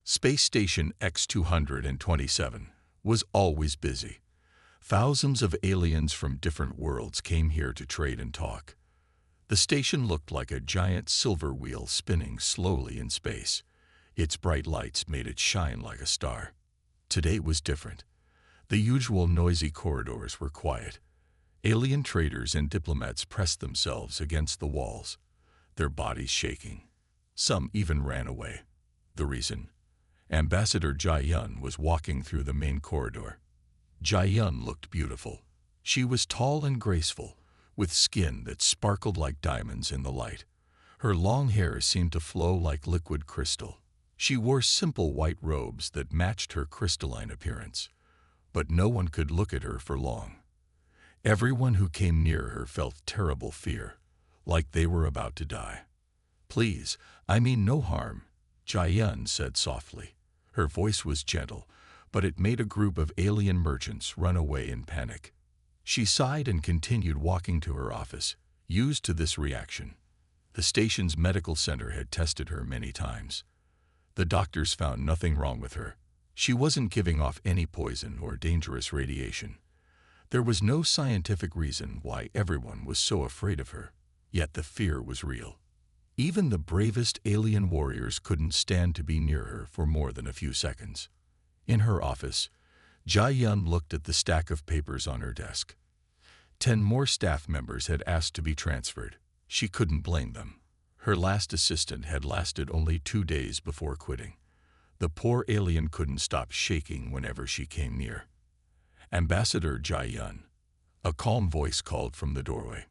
Space Station X-227 was always busy. Thousands of aliens from different worlds came here to trade and talk. The station looked like a giant silver wheel spinning slowly in space. Its bright lights made it shine like a star. Today was different. The usual noisy corridors were quiet. Alien traders and diplomats pressed themselves against the walls, their bodies shaking. Some even ran away. The reason? Ambassador Jai-Yun was walking through the main corridor. Jai-Yun looked beautiful. She was tall and graceful, with skin that sparkled like diamonds in the light. Her long hair seemed to flow like liquid crystal. She wore simple white robes that matched her crystalline appearance. But no one could look at her for long. Everyone who came near her felt terrible fear, like they were about to die. "Please, I mean no harm," Jai-Yun said softly. Her voice was gentle, but it made a group of alien merchants run away in panic. She sighed and continued walking to her office, used to this reaction. The station's medical center had tested her many times. The doctors found nothing wrong with her. She wasn't giving off any poison or dangerous radiation. There was no scientific reason why everyone was so afraid of her, yet the fear was real. Even the bravest alien warriors couldn't stand to be near her for more than a few seconds. In her office, Jai-Yun looked at the stack of papers on her desk. 10 more staff members had asked to be transferred. She couldn't blame them. Her last assistant had lasted only 2 days before quitting. The poor alien couldn't stop shaking whenever she came near. "Ambassador Jai-Yun," a calm voice called from the doorway.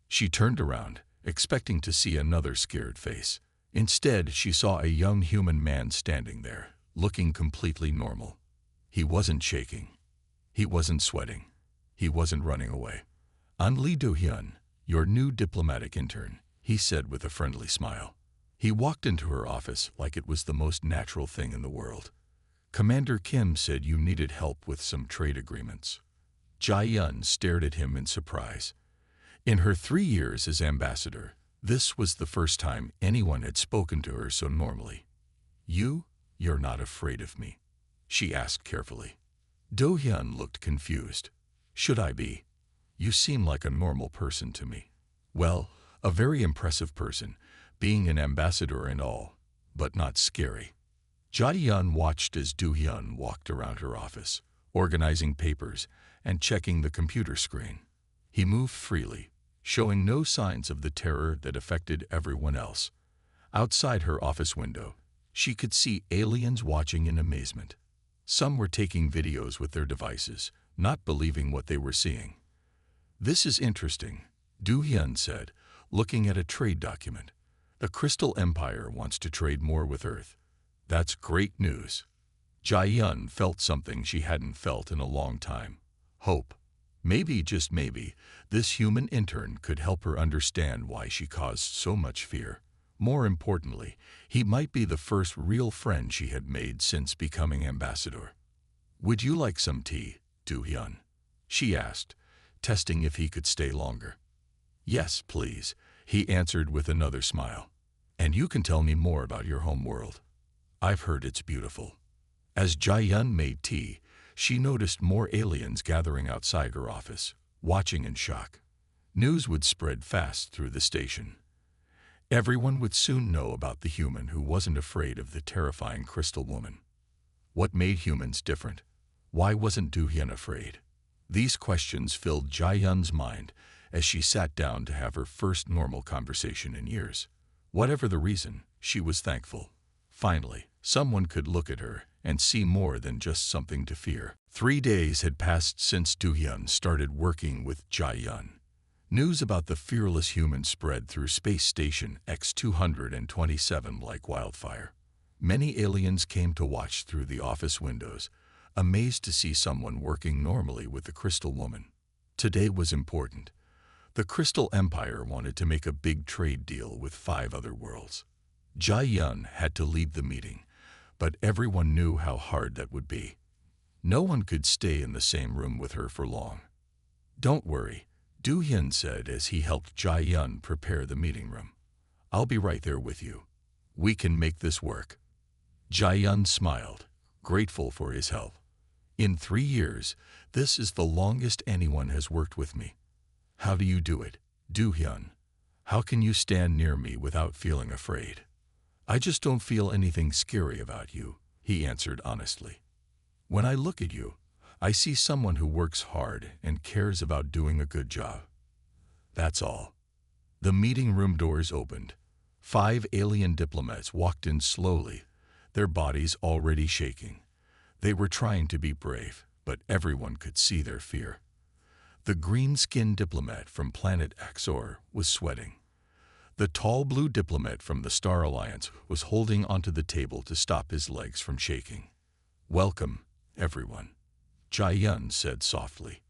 She turned around, expecting to see another scared face. Instead, she saw a young human man standing there, looking completely normal. He wasn't shaking. He wasn't sweating. He wasn't running away. "I'm Lee Do-hyun, your new diplomatic intern," he said with a friendly smile. He walked into her office like it was the most natural thing in the world. "Commander Kim said you needed help with some trade agreements." Jai-Yun stared at him in surprise. In her 3 years as ambassador, this was the first time anyone had spoken to her so normally. You're not afraid of me?" she asked carefully. Do-hyun looked confused. "Should I be? You seem like a normal person to me." "Well, a very impressive person, being an ambassador and all, but not scary." Jai-Yun watched as Do-hyun walked around her office, organizing papers and checking the computer screen. He moved freely, showing no signs of the terror that affected everyone else. Outside her office window, she could see aliens watching in amazement. Some were taking videos with their devices, not believing what they were seeing. "This is interesting," Do-hyun said, looking at a trade document. "The Crystal Empire wants to trade more with Earth. That's great news." Jai-Yun felt something she hadn't felt in a long time. Hope. Maybe, just maybe, this human intern could help her understand why she caused so much fear. More importantly, he might be the first real friend she had made since becoming ambassador. "Would you like some tea, Do-hyun?" she asked, testing if he could stay longer. "Yes, please," he answered with another smile. "And you can tell me more about your home world. I've heard it's beautiful." As Jai-Yun made tea, she noticed more aliens gathering outside her office, watching in shock. News would spread fast through the station. Everyone would soon know about the human who wasn't afraid of the terrifying crystal woman. What made humans different? Why wasn't Do-hyun afraid? These questions filled Jai-Yun's mind as she sat down to have her first normal conversation in years. Whatever the reason, she was thankful. Finally, someone could look at her and see more than just something to fear. 3 days had passed since Do-hyun started working with Jai-Yun. News about the fearless human spread through Space Station X-227 like wildfire. Many aliens came to watch through the office windows, amazed to see someone working normally with the Crystal Woman. Today was important. The Crystal Empire wanted to make a big trade deal with 5 other worlds. Jai-Yun had to lead the meeting, but everyone knew how hard that would be. No one could stay in the same room with her for long. "Don't worry," Do-hyun said as he helped Jai-Yun prepare the meeting room. "I'll be right there with you. We can make this work." Jai-yun smiled, grateful for his help. In 3 years, this is the longest anyone has worked with me. How do you do it, Do-hyun? How can you stand near me without feeling afraid? I just don't feel anything scary about you, he answered honestly. When I look at you, I see someone who works hard and cares about doing a good job. That's all. The meeting room doors opened. 5 alien diplomats walked in slowly, their bodies already shaking. They were trying to be brave, but everyone could see their fear. The green-skinned diplomat from planet Axor was sweating. The tall blue diplomat from the Star Alliance was holding onto the table to stop his legs from shaking. Welcome, everyone, Jai-yun said softly.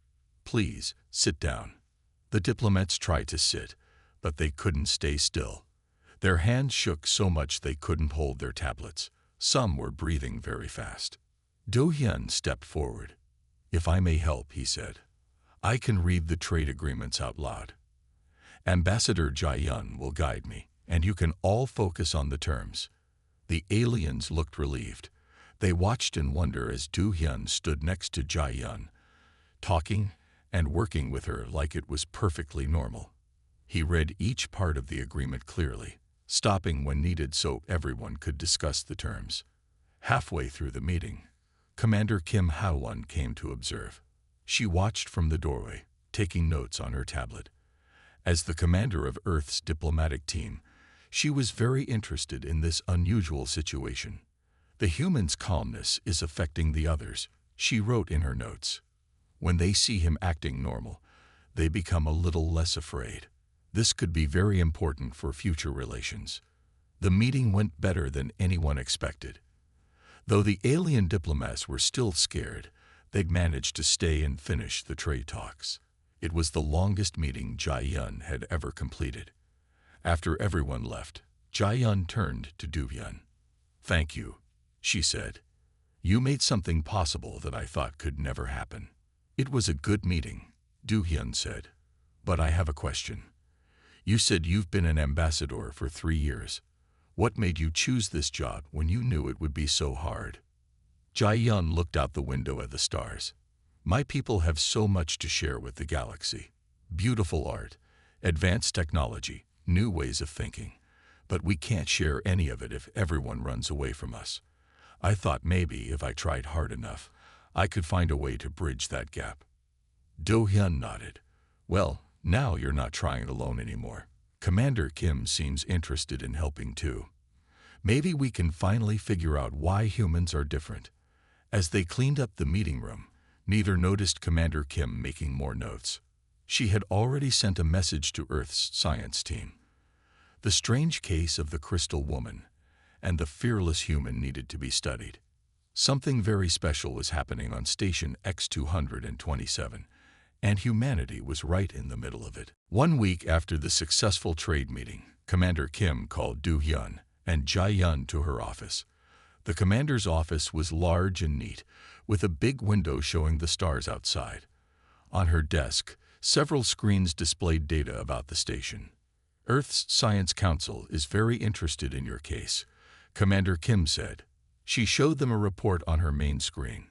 Please, sit down. The diplomats tried to sit, but they couldn't stay still. Their hands shook so much they couldn't hold their tablets. Some were breathing very fast. Do-hyun stepped forward. If I may help, he said. I can read the trade agreements out loud. Ambassador Jai-yun will guide me, and you can all focus on the terms. The aliens looked relieved. They watched in wonder as Do-hyun stood next to Jai-yun, talking and working with her like it was perfectly normal. He read each part of the agreement clearly, stopping when needed so everyone could discuss the terms. Halfway through the meeting, Commander Kim Ha-won came to observe. She watched from the doorway, taking notes on her tablet. As the commander of Earth's diplomatic team, she was very interested in this unusual situation. The humans' calmness is affecting the others, she wrote in her notes. When they see him acting normal, they become a little less afraid. This could be very important for future relations. The meeting went better than anyone expected. Though the alien diplomats were still scared, they'd managed to stay and finish the trade talks. It was the longest meeting Jai-yun had ever completed. After everyone left, Jai-yun turned to Do-hyun. Thank you, she said. You made something possible that I thought could never happen. It was a good meeting, Do-hyun said. But I have a question. You said you've been an ambassador for 3 years. What made you choose this job when you knew it would be so hard? Jai-yun looked out the window at the stars. My people have so much to share with the galaxy. Beautiful art, advanced technology, new ways of thinking. But we can't share any of it if everyone runs away from us. I thought maybe if I tried hard enough, I could find a way to bridge that gap. Do-hyun nodded. Well, now you're not trying alone anymore. Commander Kim seems interested in helping too. Maybe we can finally figure out why humans are different. As they cleaned up the meeting room, neither noticed Commander Kim making more notes. She had already sent a message to Earth's science team. The strange case of the crystal woman and the fearless human needed to be studied. Something very special was happening on Station X-227, and humanity was right in the middle of it. 1 week after the successful trade meeting, Commander Kim called Do-hyun and Jai-yun to her office. The commander's office was large and neat, with a big window showing the stars outside. On her desk, several screens displayed data about the station. Earth's Science Council is very interested in your case, Commander Kim said. She showed them a report on her main screen.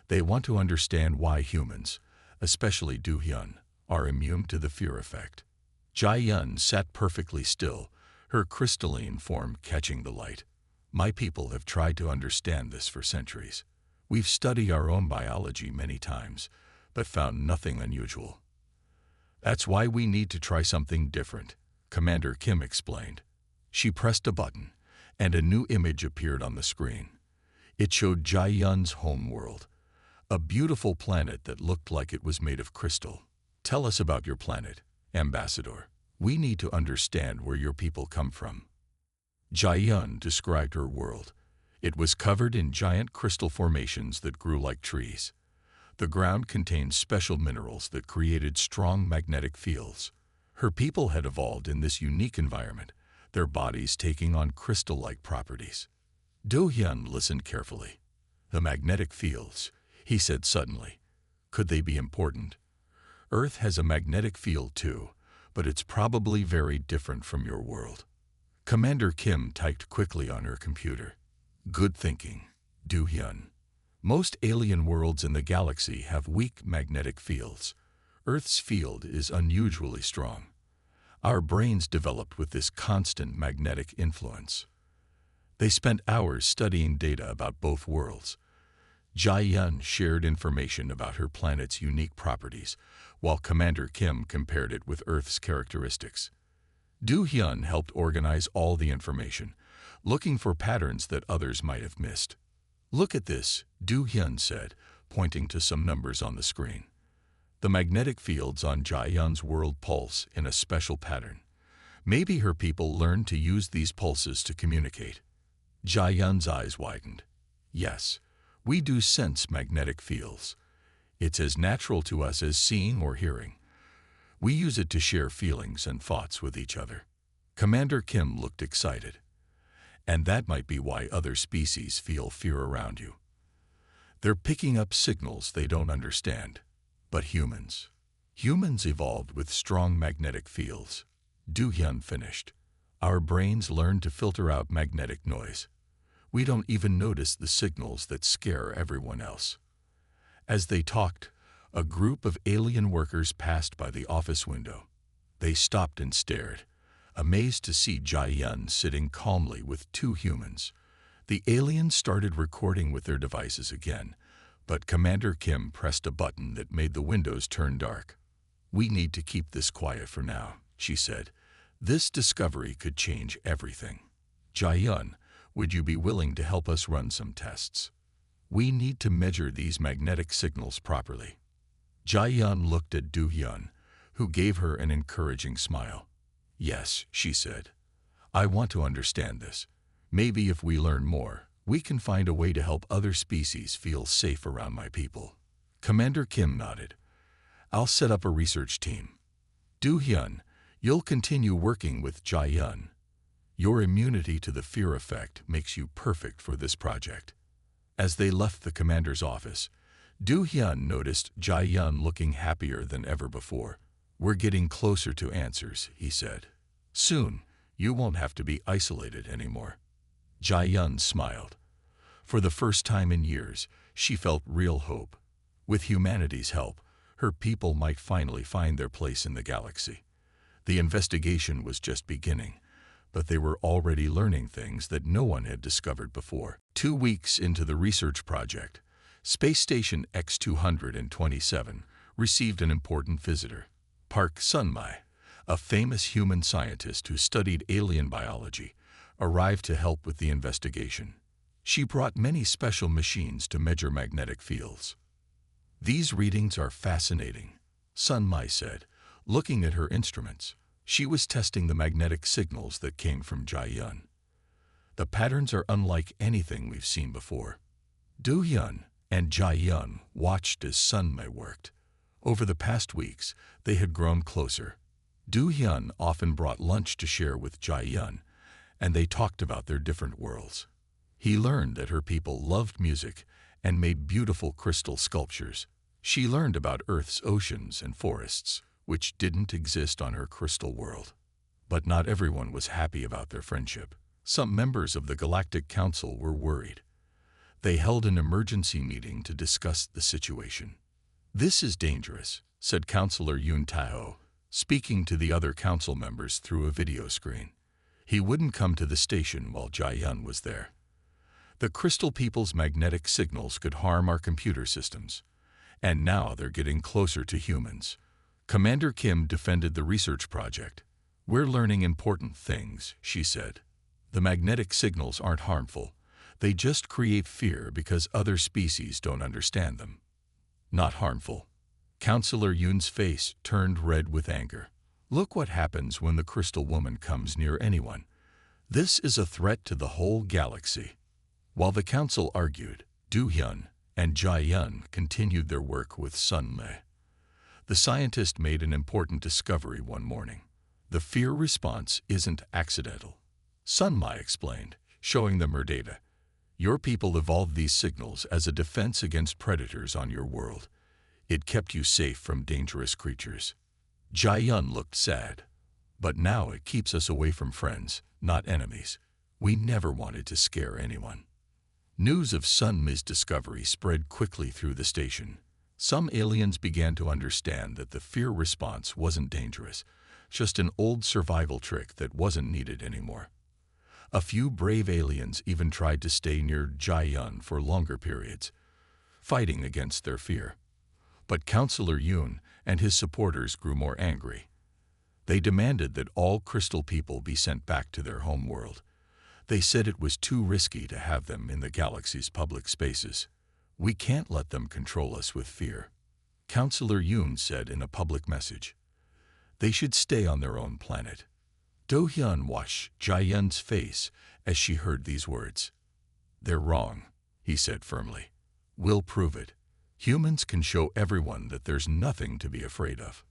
They want to understand why humans, especially Do-hyun, are immune to the fear effect. Jai-yun sat perfectly still, her crystalline form catching the light. My people have tried to understand this for centuries. We've studied our own biology many times, but found nothing unusual. That's why we need to try something different, Commander Kim explained. She pressed a button, and a new image appeared on the screen. It showed Jai-yun's home world, a beautiful planet that looked like it was made of crystal. Tell us about your planet, Ambassador. We need to understand where your people come from. Jai-yun described her world. It was covered in giant crystal formations that grew like trees. The ground contained special minerals that created strong magnetic fields. Her people had evolved in this unique environment, their bodies taking on crystal-like properties. Do-hyun listened carefully. The magnetic fields, he said suddenly. Could they be important? Earth has a magnetic field too, but it's probably very different from your world. Commander Kim typed quickly on her computer. Good thinking, Do-hyun. Most alien worlds in the galaxy have weak magnetic fields. Earth's field is unusually strong. Our brains developed with this constant magnetic influence. They spent hours studying data about both worlds. Jae-yun shared information about her planet's unique properties, while Commander Kim compared it with Earth's characteristics. Do-hyun helped organize all the information, looking for patterns that others might have missed. "Look at this," Do-hyun said, pointing to some numbers on the screen. The magnetic fields on Jae-yun's world pulse in a special pattern. Maybe her people learned to use these pulses to communicate. Jae-yun's eyes widened. "Yes, we do sense magnetic fields. It's as natural to us as seeing or hearing. We use it to share feelings and thoughts with each other." Commander Kim looked excited. "And that might be why other species feel fear around you. They're picking up signals they don't understand. But humans evolved with strong magnetic fields." Do-hyun finished. "Our brains learn to filter out magnetic noise. We don't even notice the signals that scare everyone else." As they talked, a group of alien workers passed by the office window. They stopped and stared, amazed to see Jae-yun sitting calmly with two humans. The aliens started recording with their devices again, but Commander Kim pressed a button that made the windows turn dark. "We need to keep this quiet for now," she said. "This discovery could change everything. Jae-yun, would you be willing to help us run some tests? We need to measure these magnetic signals properly." Jae-yun looked at Do-hyun, who gave her an encouraging smile. "Yes," she said. "I want to understand this. Maybe if we learn more, we can find a way to help other species feel safe around my people." Commander Kim nodded. "I'll set up a research team. Do-hyun, you'll continue working with Jae-yun. Your immunity to the fear effect makes you perfect for this project." As they left the commander's office, Do-hyun noticed Jae-yun looking happier than ever before. "We're getting closer to answers," he said. "Soon, you won't have to be isolated anymore." Jae-yun smiled. For the first time in years, she felt real hope. With humanity's help, her people might finally find their place in the galaxy. The investigation was just beginning, but they were already learning things that no one had discovered before. 2 weeks into the research project, Space Station X-227 received an important visitor. Park Sun-mai, a famous human scientist who studied alien biology, arrived to help with the investigation. She brought many special machines to measure magnetic fields. "These readings are fascinating," Sun-mai said, looking at her instruments. She was testing the magnetic signals that came from Jae-yun. "The patterns are unlike anything we've seen before." Do-hyun and Jae-yun watched as Sun-mai worked. Over the past weeks, they had grown closer. Do-hyun often brought lunch to share with Jae-yun, and they talked about their different worlds. He learned that her people loved music and made beautiful crystal sculptures. She learned about Earth's oceans and forests, which didn't exist on her crystal world. But not everyone was happy about their friendship. Some members of the Galactic Council were worried. They held an emergency meeting to discuss the situation. "This is dangerous," said Councillor Yoon Tae-ho, speaking to the other council members through a video screen. He wouldn't come to the station while Jae-yun was there. "The crystal people's magnetic signals could harm our computer systems. And now they're getting closer to humans." Commander Kim defended the research project. "We're learning important things," she said. "The magnetic signals aren't harmful. They just create fear because other species don't understand them." "Not harmful." Councillor Yoon's face turned red with anger. "Look what happens when the crystal woman comes near anyone. This is a threat to the whole galaxy." While the council argued, Do-hyun and Jae-yun continued their work with Sun-mai. The scientist made an important discovery one morning. "The fear response isn't accidental," Sun-mai explained, showing them her data. "Your people evolved these signals as a defense against predators on your world. It kept you safe from dangerous creatures." Jae-yun looked sad. "But now it keeps us away from friends, not enemies. We never wanted to scare anyone." News of Sun Mi's discovery spread quickly through the station. Some aliens began to understand that the fear response wasn't dangerous, just an old survival trick that wasn't needed anymore. A few brave aliens even tried to stay near Jai-yun for longer periods, fighting against their fear. But Counselor Yoon and his supporters grew more angry. They demanded that all crystal people be sent back to their home world. They said it was too risky to have them in the galaxy's public spaces. We can't let them control us with fear, Counselor Yoon said in a public message. They should stay on their own planet. Do-hyun watched Jae-yun's face as she heard these words. They're wrong, he said firmly. We'll prove it. Humans can show everyone that there's nothing to be afraid of.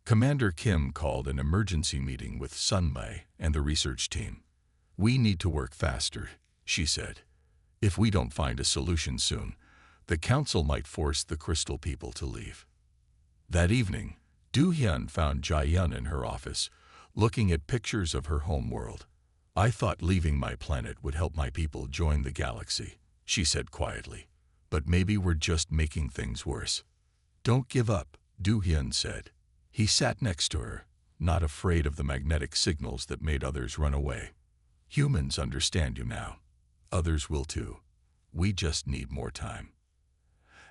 Commander Kim called an emergency meeting with Sun Mi and the research team. We need to work faster, she said. If we don't find a solution soon, the council might force the crystal people to leave. That evening, Do-hyun found Jae-yun in her office, looking at pictures of her home world. I thought leaving my planet would help my people join the galaxy, she said quietly. But maybe we're just making things worse. Don't give up, Do-hyun said. He sat next to her, not afraid of the magnetic signals that made others run away. Humans understand you now. Others will too. We just need more time.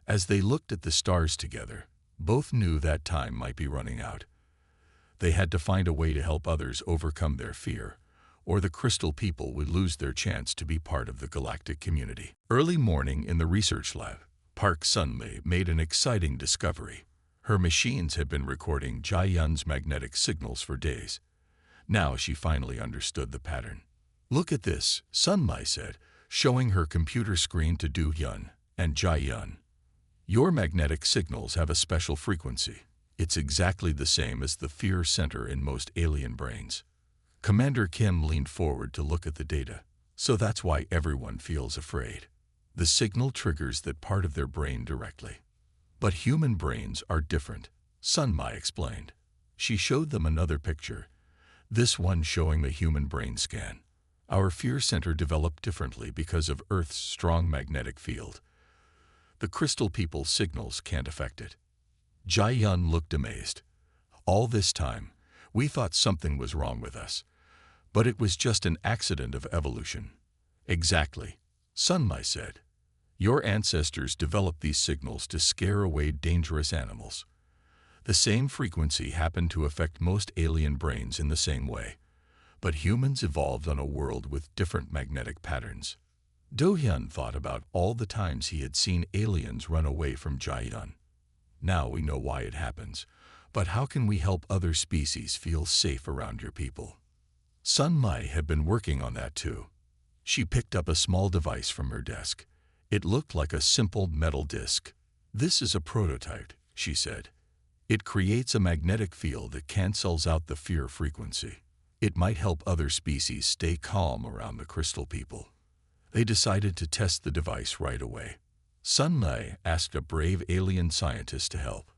As they looked at the stars together, both knew that time might be running out. They had to find a way to help others overcome their fear, or the crystal people would lose their chance to be part of the galactic community. Early morning in the research lab, Park Sun-mi made an exciting discovery. Her machines had been recording Jae-yun's magnetic signals for days. Now she finally understood the pattern. Look at this, Sun-mi said, showing her computer screen to Do-hyun and Jae-yun. Your magnetic signals have a special frequency. It's exactly the same as the fear center in most alien brains. Commander Kim leaned forward to look at the data. So that's why everyone feels afraid. The signal triggers that part of their brain directly. But human brains are different, Sun Mi explained. She showed them another picture, this one showing the human brain scan. Our fear center developed differently because of Earth's strong magnetic field. The crystal people's signals can't affect it. Jae-yun looked amazed. All this time, we thought something was wrong with us. But it was just an accident of evolution. Exactly, Sun Mi said. Your ancestors developed these signals to scare away dangerous animals. The same frequency happened to affect most alien brains in the same way. But humans evolved on a world with different magnetic patterns. Do-hyun thought about all the times he had seen aliens run away from Jae-yun. Now we know why it happens, but how can we help other species feel safe around your people? Sun Mi had been working on that too. She picked up a small device from her desk. It looked like a simple metal disc. This is a prototype, she said. It creates a magnetic field that cancels out the fear frequency. It might help other species stay calm around the crystal people. They decided to test the device right away. Sun Mi asked a brave alien scientist to help.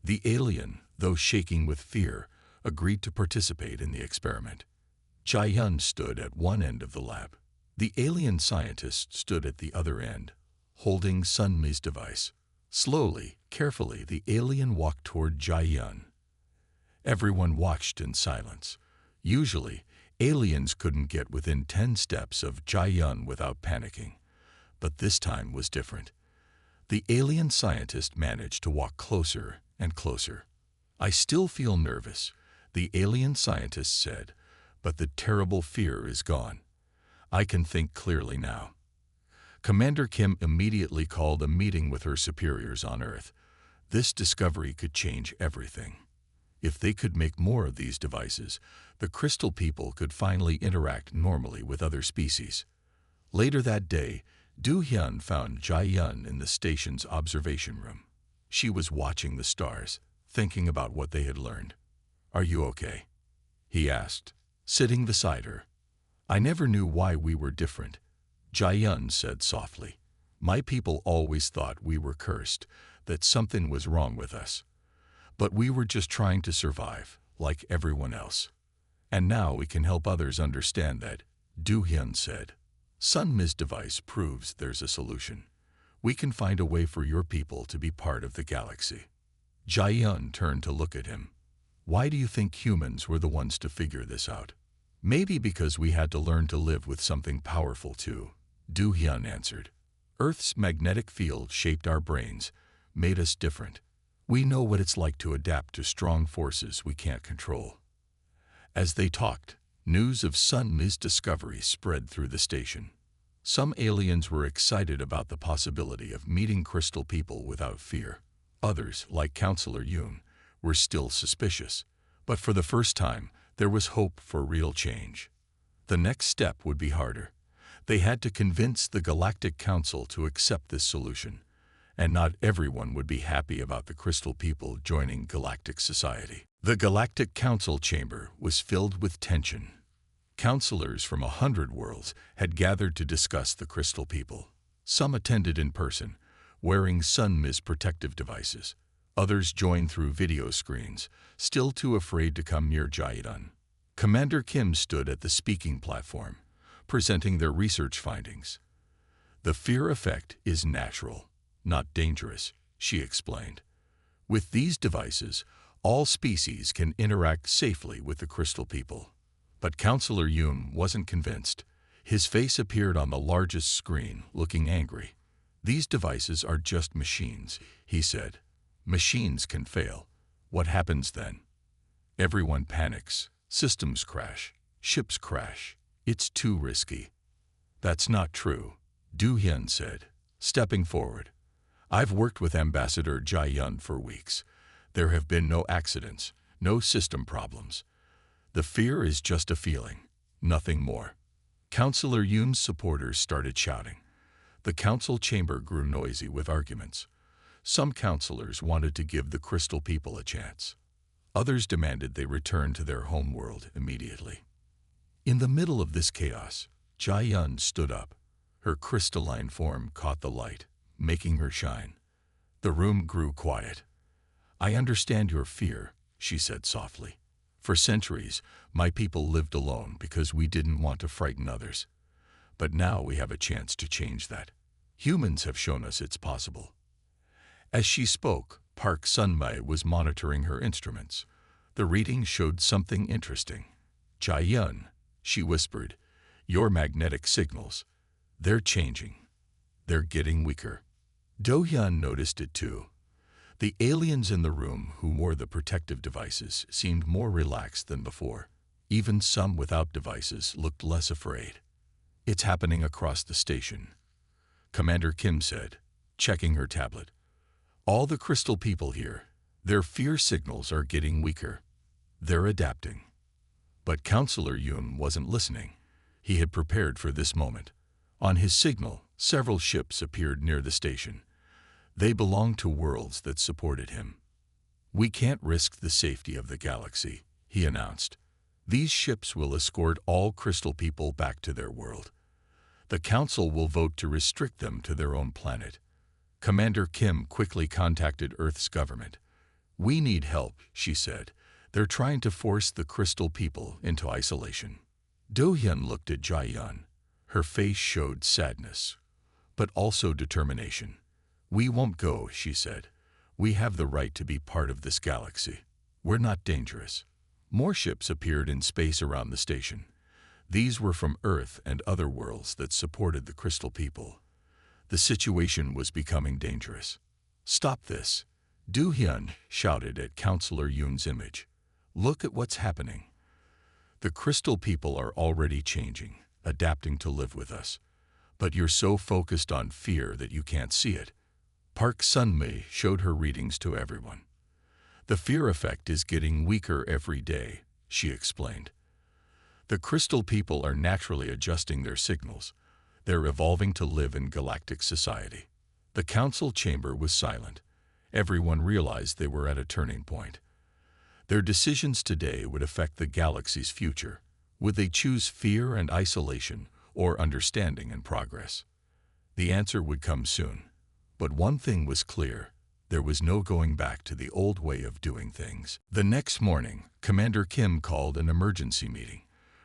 The alien, though shaking with fear, agreed to participate in the experiment. Jae-yun stood at one end of the lab. The alien scientist stood at the other end, holding Sun Mi's device. Slowly, carefully, the alien walked toward Jae-yun. Everyone watched in silence. Usually, aliens couldn't get within 10 steps of Jae-yun without panicking. But this time was different. The alien scientist managed to walk closer and closer. I still feel nervous, the alien scientist said, but the terrible fear is gone. I can think clearly now. Commander Kim immediately called a meeting with her superiors on Earth. This discovery could change everything. If they could make more of these devices, the crystal people could finally interact normally with other species. Later that day, Do-hyun found Jae-yun in the station's observation room. She was watching the stars, thinking about what they had learned. Are you okay? He asked, sitting beside her. I never knew why we were different, Jae-yun said softly. My people always thought we were cursed, that something was wrong with us. But we were just trying to survive, like everyone else. And now we can help others understand that, Do-hyun said. Sunmi's device proves there's a solution. We can find a way for your people to be part of the galaxy. Jai-yun turned to look at him. Why do you think humans were the ones to figure this out? Maybe because we had to learn to live with something powerful too, Do-hyun answered. Earth's magnetic field shaped our brains, made us different. We know what it's like to adapt to strong forces we can't control. As they talked, news of Sunmi's discovery spread through the station. Some aliens were excited about the possibility of meeting crystal people without fear. Others, like Counselor Yoon, were still suspicious. But for the first time, there was hope for real change. The next step would be harder. They had to convince the Galactic Council to accept this solution. And not everyone would be happy about the crystal people joining galactic society. The Galactic Council chamber was filled with tension. Counselors from 100 worlds had gathered to discuss the crystal people. Some attended in person, wearing Sunmi's protective devices. Others joined through video screens, still too afraid to come near Jai-yun. Commander Kim stood at the speaking platform, presenting their research findings. The fear effect is natural, not dangerous, she explained. With these devices, all species can interact safely with the crystal people. But Counselor Yoon wasn't convinced. His face appeared on the largest screen, looking angry. These devices are just machines, he said. Machines can fail. What happens then? Everyone panics. Systems crash. Ships crash. It's too risky. That's not true, Do-hyun said, stepping forward. I've worked with Ambassador Jai-yun for weeks. There have been no accidents, no system problems. The fear is just a feeling, nothing more. Counselor Yoon's supporters started shouting. The council chamber grew noisy with arguments. Some counselors wanted to give the crystal people a chance. Others demanded they return to their home world immediately. In the middle of this chaos, Jai-yun stood up. Her crystalline form caught the light, making her shine. The room grew quiet. I understand your fear, she said softly. For centuries, my people lived alone because we didn't want to frighten others. But now we have a chance to change that. Humans have shown us it's possible. As she spoke, Park Sun-mi was monitoring her instruments. The readings showed something interesting. Jai-yun, she whispered, your magnetic signals, they're changing. They're getting weaker. Do-hyun noticed it too. The aliens in the room who wore the protective devices seemed more relaxed than before. Even some without devices looked less afraid. It's happening across the station, Commander Kim said, checking her tablet. All the crystal people here, their fear signals are getting weaker. They're adapting. But Counselor Yoon wasn't listening. He had prepared for this moment. On his signal, several ships appeared near the station. They belonged to worlds that supported him. We can't risk the safety of the galaxy, he announced. These ships will escort all crystal people back to their world. The Council will vote to restrict them to their own planet. Commander Kim quickly contacted Earth's government. We need help, she said. They're trying to force the crystal people into isolation. Do-hyun looked at Jai-yun. Her face showed sadness, but also determination. We won't go, she said. We have the right to be part of this galaxy. We're not dangerous. More ships appeared in space around the station. These were from Earth and other worlds that supported the crystal people. The situation was becoming dangerous. Stop this, Do-hyun shouted at Counselor Yoon's image. Look at what's happening. The crystal people are already changing, adapting to live with us. But you're so focused on fear that you can't see it. Park Sun-mi showed her readings to everyone. The fear effect is getting weaker every day, she explained. The crystal people are naturally adjusting their signals. They're evolving to live in galactic society. The council chamber was silent. Everyone realized they were at a turning point. Their decisions today would affect the galaxy's future. Would they choose fear and isolation or understanding and progress? The answer would come soon. But one thing was clear. There was no going back to the old way of doing things. The next morning, Commander Kim called an emergency meeting.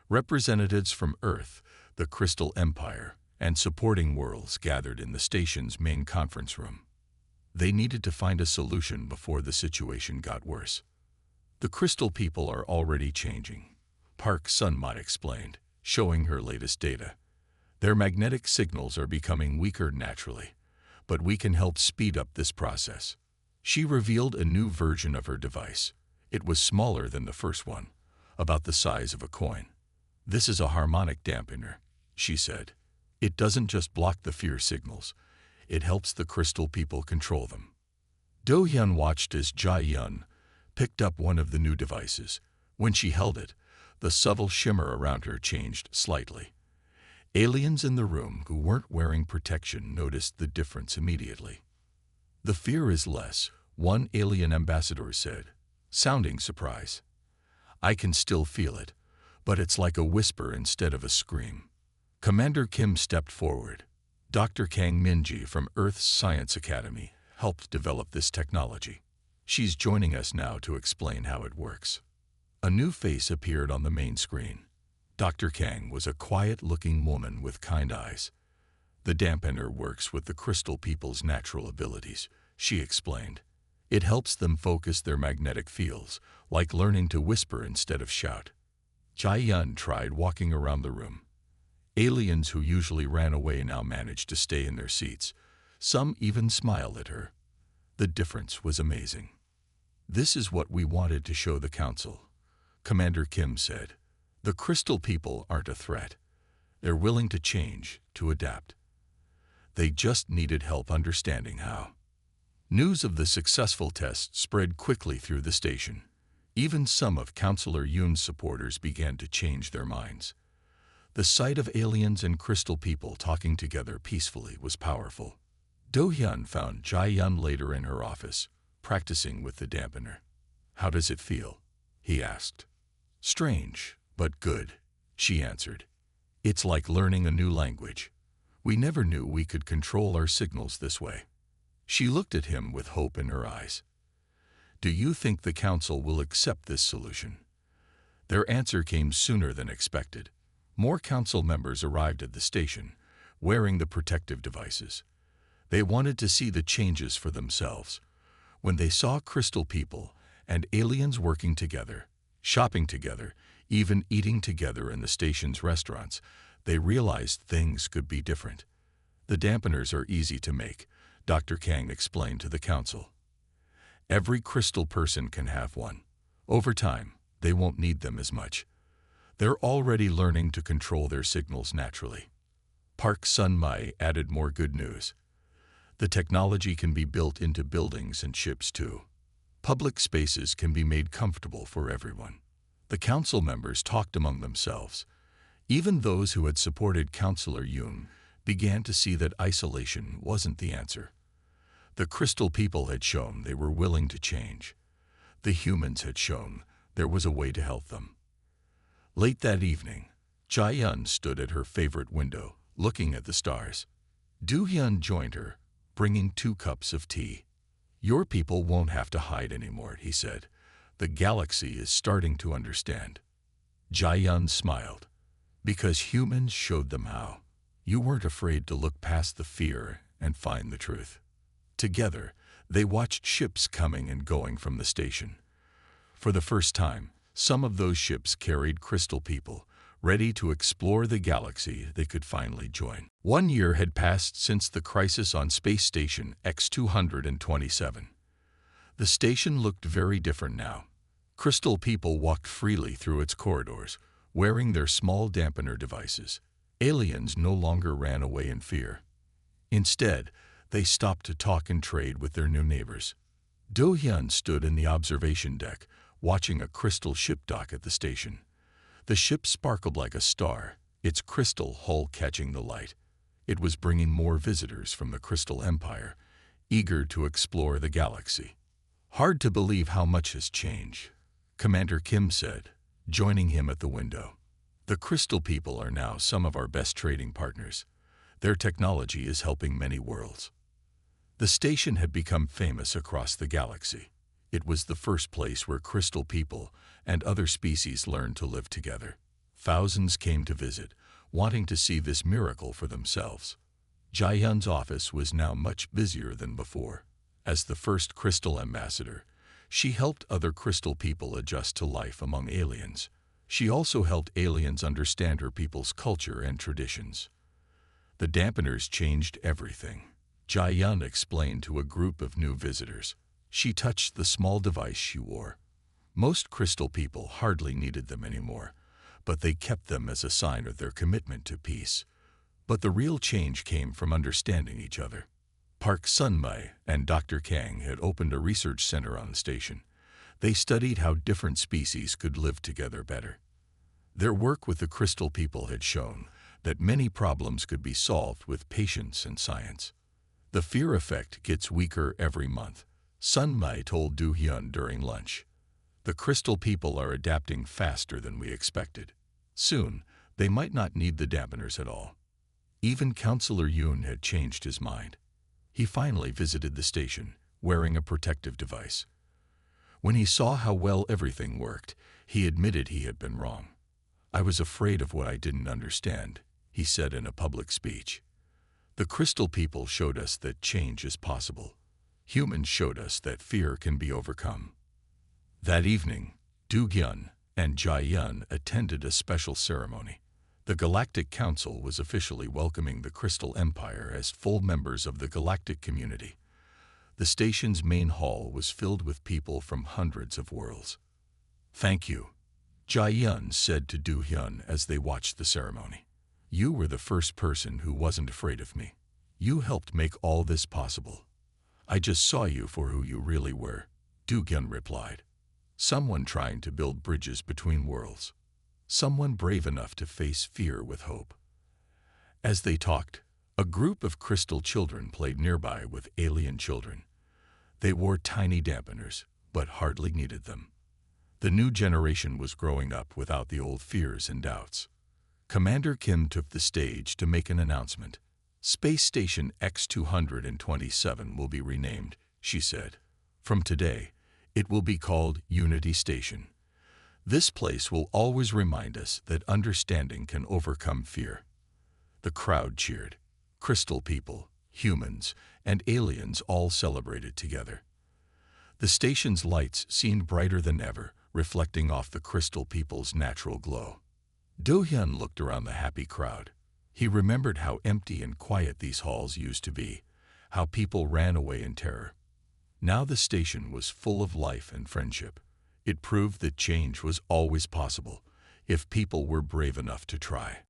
Representatives from Earth, the Crystal Empire, and supporting worlds gathered in the station's main conference room. They needed to find a solution before the situation got worse. The crystal people are already changing, Park Sun-mai explained, showing her latest data. Their magnetic signals are becoming weaker naturally, but we can help speed up this process. She revealed a new version of her device. It was smaller than the first one, about the size of a coin. This is a harmonic dampener, she said. It doesn't just block the fear signals, it helps the crystal people control them. Do-hyun watched as Jae-yun picked up one of the new devices. When she held it, the subtle shimmer around her changed slightly. Aliens in the room who weren't wearing protection noticed the difference immediately. The fear is less, one alien ambassador said, sounding surprise. I can still feel it, but it's like a whisper instead of a scream. Commander Kim stepped forward. Dr. Kang Minji from Earth's Science Academy helped develop this technology. She's joining us now to explain how it works. A new face appeared on the main screen. Dr. Kang was a quiet-looking woman with kind eyes. The dampener works with the crystal people's natural abilities, she explained. It helps them focus their magnetic fields, like learning to whisper instead of shout. Jae-yun tried walking around the room. Aliens who usually ran away now managed to stay in their seats. Some even smiled at her. The difference was amazing. This is what we wanted to show the council, Commander Kim said. The crystal people aren't a threat. They're willing to change, to adapt. They just needed help understanding how. News of the successful test spread quickly through the station. Even some of Counselor Yoon's supporters began to change their minds. The sight of aliens and crystal people talking together peacefully was powerful. Do-hyun found Jae-yun later in her office, practicing with the dampener. How does it feel? He asked. Strange, but good, she answered. It's like learning a new language. We never knew we could control our signals this way. She looked at him with hope in her eyes. Do you think the council will accept this solution? Their answer came sooner than expected. More council members arrived at the station, wearing the protective devices. They wanted to see the changes for themselves. When they saw crystal people and aliens working together, shopping together, even eating together in the station's restaurants, they realized things could be different. The dampeners are easy to make, Dr. Kang explained to the council. Every crystal person can have one. Over time, they won't need them as much. They're already learning to control their signals naturally. Park Sun-mai added more good news. The technology can be built into buildings and ships too. Public spaces can be made comfortable for everyone. The council members talked among themselves. Even those who had supported Counselor Yoon began to see that isolation wasn't the answer. The crystal people had shown they were willing to change. The humans had shown there was a way to help them. Late that evening, Jae-yun stood at her favorite window, looking at the stars. Do-hyun joined her, bringing 2 cups of tea. Your people won't have to hide anymore, he said. The galaxy is starting to understand. Jae-yun smiled. Because humans showed them how. You weren't afraid to look past the fear and find the truth. Together, they watched ships coming and going from the station. For the first time, some of those ships carried crystal people, ready to explore the galaxy they could finally join. 1 year had passed since the crisis on Space Station X-227. The station looked very different now. Crystal people walked freely through its corridors, wearing their small dampener devices. Aliens no longer ran away in fear. Instead, they stopped to talk and trade with their new neighbors. Do-hyun stood in the observation deck, watching a crystal ship dock at the station. The ship sparkled like a star, its crystal hull catching the light. It was bringing more visitors from the Crystal Empire, eager to explore the galaxy. Hard to believe how much has changed, Commander Kim said, joining him at the window. The crystal people are now some of our best trading partners. Their technology is helping many worlds. The station had become famous across the galaxy. It was the first place where crystal people and other species learned to live together. Thousands came to visit, wanting to see this miracle for themselves. Jae-hyun's office was now much busier than before. As the first crystal ambassador, she helped other crystal people adjust to life among aliens. She also helped aliens understand her people's culture and traditions. The dampeners changed everything. Jae-hyun explained to a group of new visitors. She touched the small device she wore. Most crystal people hardly needed them anymore, but they kept them as a sign of their commitment to peace. But the real change came from understanding each other. Park Sun-mai and Dr. Kang had opened a research center on the station. They studied how different species could live together better. Their work with the crystal people had shown that many problems could be solved with patience and science. The fear effect gets weaker every month, Sun-mai told Do-hyun during lunch. The crystal people are adapting faster than we expected. Soon, they might not need the dampeners at all. Even Counselor Yoon had changed his mind. He finally visited the station, wearing a protective device. When he saw how well everything worked, he admitted he had been wrong. "I was afraid of what I didn't understand," he said in a public speech. "The crystal people showed us that change is possible. Humans showed us that fear can be overcome." That evening, Do-hyun and Jae-hyun attended a special ceremony. The Galactic Council was officially welcoming the Crystal Empire as full members of the galactic community. The station's main hall was filled with people from hundreds of worlds. "Thank you," Jae-hyun said to Do-hyun as they watched the ceremony. "You were the first person who wasn't afraid of me. You helped make all this possible." "I just saw you for who you really were," Do-hyun replied. "Someone trying to build bridges between worlds. Someone brave enough to face fear with hope." As they talked, a group of crystal children played nearby with alien children. They wore tiny dampeners, but hardly needed them. The new generation was growing up without the old fears and doubts. Commander Kim took the stage to make an announcement. "Space Station X-227 will be renamed," she said. "From today, it will be called Unity Station. This place will always remind us that understanding can overcome fear." The crowd cheered. Crystal people, humans, and aliens all celebrated together. The station's lights seemed brighter than ever, reflecting off the crystal people's natural glow. Do-hyun looked around the happy crowd. He remembered how empty and quiet these halls used to be, how people ran away in terror. Now the station was full of life and friendship. It proved that change was always possible, if people were brave enough to try.